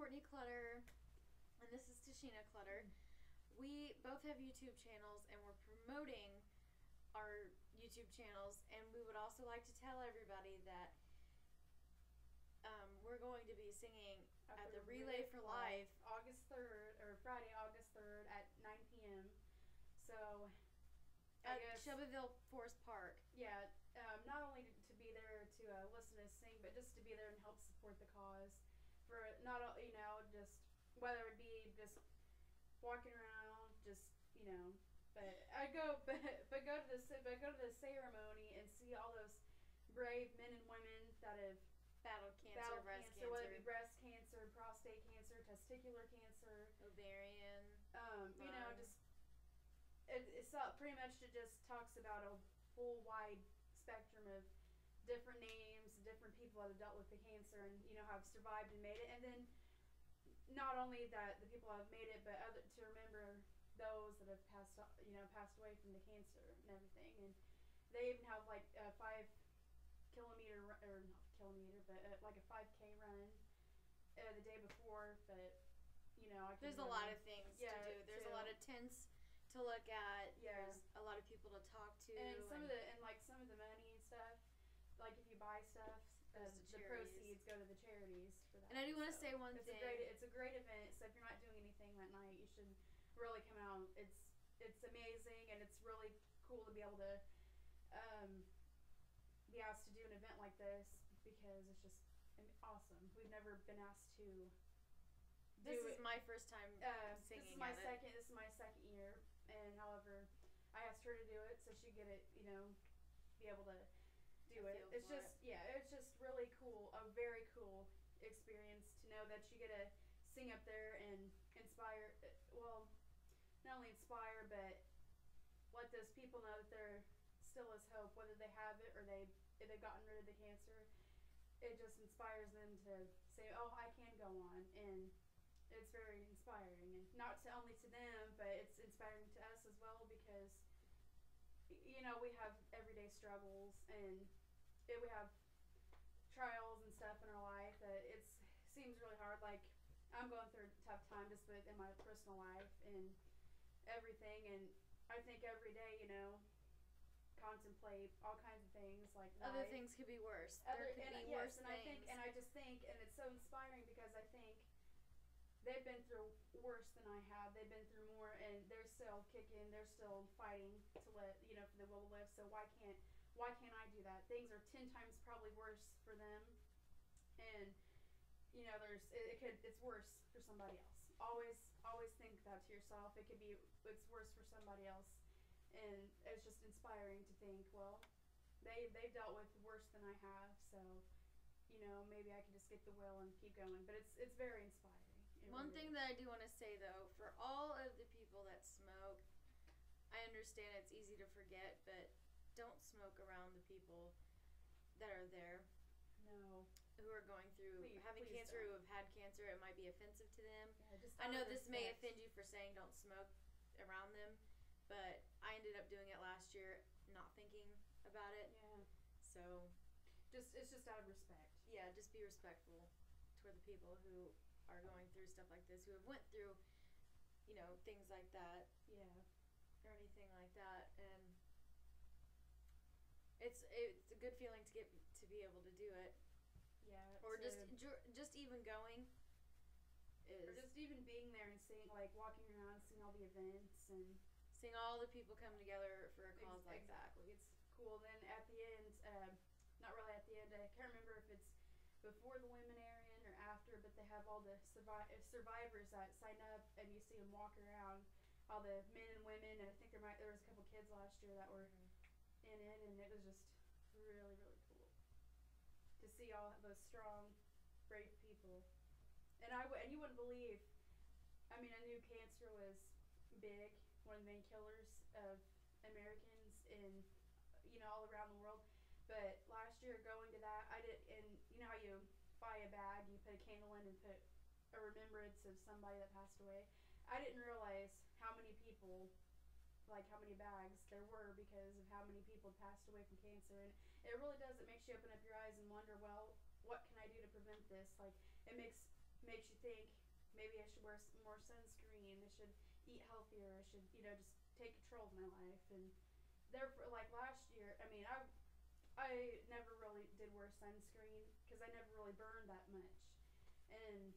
Courtney Clutter, and this is Tashina Clutter. We both have YouTube channels, and we're promoting our YouTube channels, and we would also like to tell everybody that we're going to be singing at the Relay for Life August 3rd, or Friday, August 3rd at 9 p.m. So, at Shelbyville Forest Park. Yeah, not only to be there to listen to us sing, but just to be there and help support the cause. For not, just whether it be just walking around, just But I go, but go to the ceremony and see all those brave men and women that have battled cancer, whether it be breast cancer, prostate cancer, testicular cancer, ovarian. It's pretty much it just talks about a full wide spectrum of different names, different people that have dealt with the cancer, and have survived and made it. And then not only that the people have made it, but to remember those that have passed away from the cancer and everything. And they even have like a 5 kilometer, or not kilometer, but like a 5K run the day before. But there's a lot of things to do. There's a lot of tents to look at. Yeah. There's a lot of people to talk to. And some of the money and stuff, like if you buy stuff, the proceeds go to the charities for that. And I do want to say one thing. It's a great event. So if you're not doing anything that night, you should really come out. It's amazing, and it's really cool to be able to be asked to do an event like this, because it's just awesome. We've never been asked to. This is my first time singing. This is my second year, and however, I asked her to do it so she'd get it, be able to do it. It's just really cool, a very cool experience to know that you get to sing up there and inspire. Well, not only inspire, but let those people know that there still is hope, whether they have it or if they've gotten rid of the cancer. It just inspires them to say, "Oh, I can go on," and it's very inspiring, and not only to them, but it's inspiring to us as well, because we have everyday struggles, and we have trials and stuff in our life that it seems really hard. Like, I'm going through a tough time just in my personal life and everything, and I think every day, contemplate all kinds of things, like other things could be worse. There could be worse things. I just think, and it's so inspiring, because I think they've been through worse than I have. They've been through more, and they're still kicking. They're still fighting to let for the will to live. So why can't I do that? Things are 10 times probably worse for them, and it's worse for somebody else. Always think that to yourself. It's worse for somebody else, and it's just inspiring to think, well, they've dealt with worse than I have, so maybe I can just get the will and keep going. But it's very inspiring. One thing that I do want to say, though, for all of the people that smoke, I understand it's easy to forget, but don't smoke around the people that are there. No. Who are going through having cancer, who have had cancer. It might be offensive to them. Yeah, I know this may offend you for saying don't smoke around them, but I ended up doing it last year, not thinking about it. Yeah. So, it's just out of respect. Yeah, just be respectful toward the people who are going through stuff like this, who have went through, things like that. Yeah. Or anything like that, and it's a good feeling to be able to do it. Yeah. Or just even going. Or just even being there and seeing, like, walking around, seeing all the events, and seeing all the people come together for a cause like that. Exactly. It's cool. Then at the end, not really at the end, I can't remember if it's before the luminarian or after, but they have all the survivors that sign up, and you see them walk around, all the men and women, and I think there was a couple kids last year that were in it, and it was just really, really cool to see all those strong, brave people. And you wouldn't believe, I knew cancer was big, one of the main killers of Americans in, all around the world. But last year, going to that, I did, and you know how you buy a bag, you put a candle in and put a remembrance of somebody that passed away. I didn't realize how many people, like how many bags there were, because of how many people had passed away from cancer. And it really does, it makes you open up your eyes and wonder, well, what can I do to prevent this? Like, it makes makes you think maybe I should wear more sunscreen. I should eat healthier. I should, just take control of my life. And therefore, like last year, I mean, I never really did wear sunscreen because I never really burned that much. And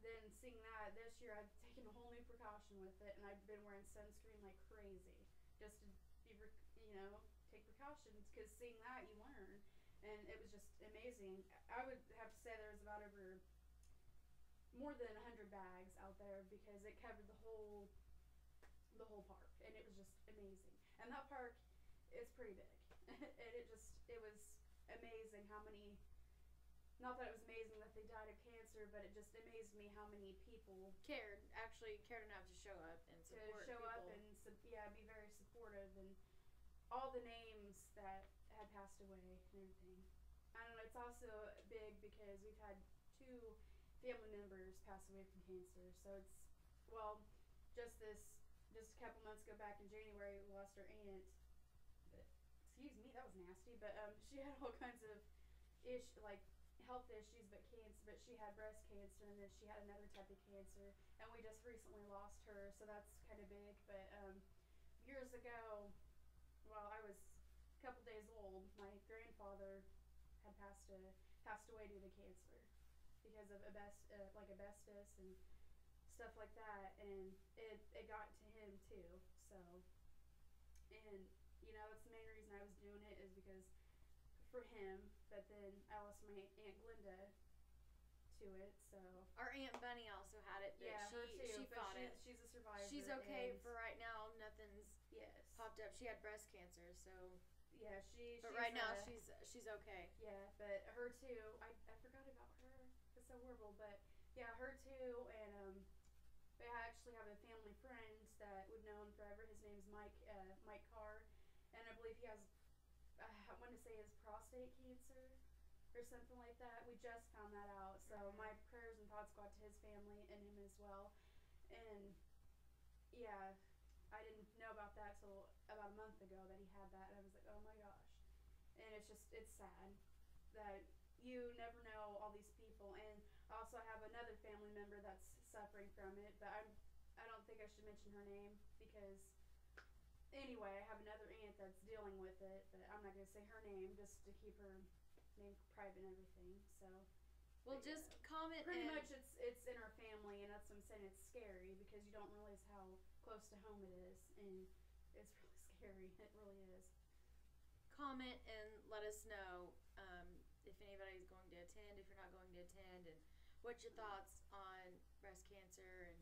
then seeing that this year, I've taken a whole new precaution with it, and I've been wearing sunscreen like crazy just to be, take precautions. Because seeing that, you learn, and it was just amazing. I would have to say there was about over more than 100 bags out there because it covered the whole park, and it was just amazing. And that park is pretty big, and it was amazing how many. Not that it was amazing that they died of cancer, but it just amazed me how many people cared enough to show up and support people. And be very supportive, and all the names that had passed away and everything. I don't know. It's also big because we've had 2 family members pass away from cancer. So just a couple months ago, back in January, we lost our aunt. But, excuse me, that was nasty. But she had all kinds of health issues, but she had breast cancer, and then she had another type of cancer, and we just recently lost her, so that's kind of big. But years ago, while I was a couple days old, my grandfather had passed away due to cancer because of asbestos and stuff like that, and it got to him too. So, and that's the main reason I was doing it, is because for him. But then I lost my Aunt Glenda to it. So our Aunt Bunny also had it, but her too, she fought it. She's a survivor. She's okay for right now. Nothing's popped up. She had breast cancer, so But right now she's okay. Yeah, but her too. I forgot about her. It's so horrible, but her too. And I actually have a family friend that we've known forever. His name's Mike Carr, and I believe he has. I want to say his prostate cancer or something like that. We just found that out. So my prayers and thoughts go out to his family and him as well. And I didn't know about that till about a month ago that he had that, and I was like, oh my gosh. And it's sad that you never know all these people. And I also have another family member that's suffering from it, but I don't think I should mention her name because. Anyway, I have another aunt that's dealing with it, but I'm not going to say her name just to keep her name private and everything. So, just comment. Pretty much, it's in our family, and that's what I'm saying. It's scary because you don't realize how close to home it is, and it's really scary. It really is. Comment and let us know if anybody's going to attend, if you're not going to attend, and what's your thoughts on breast cancer and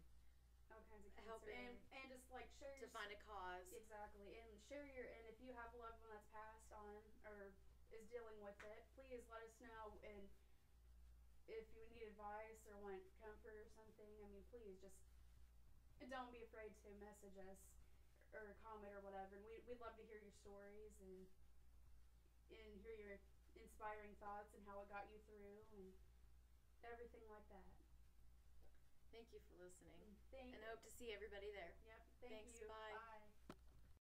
all kinds of cancer. Helping and just share to find a cause. Exactly. And and if you have a loved one that's passed on or is dealing with it, please let us know. And if you need advice or want comfort or something, I mean, please just don't be afraid to message us or comment or whatever. And we'd love to hear your stories and hear your inspiring thoughts and how it got you through and everything like that. Thank you for listening. Thanks. And hope to see everybody there. Yep. Thanks. You. Bye.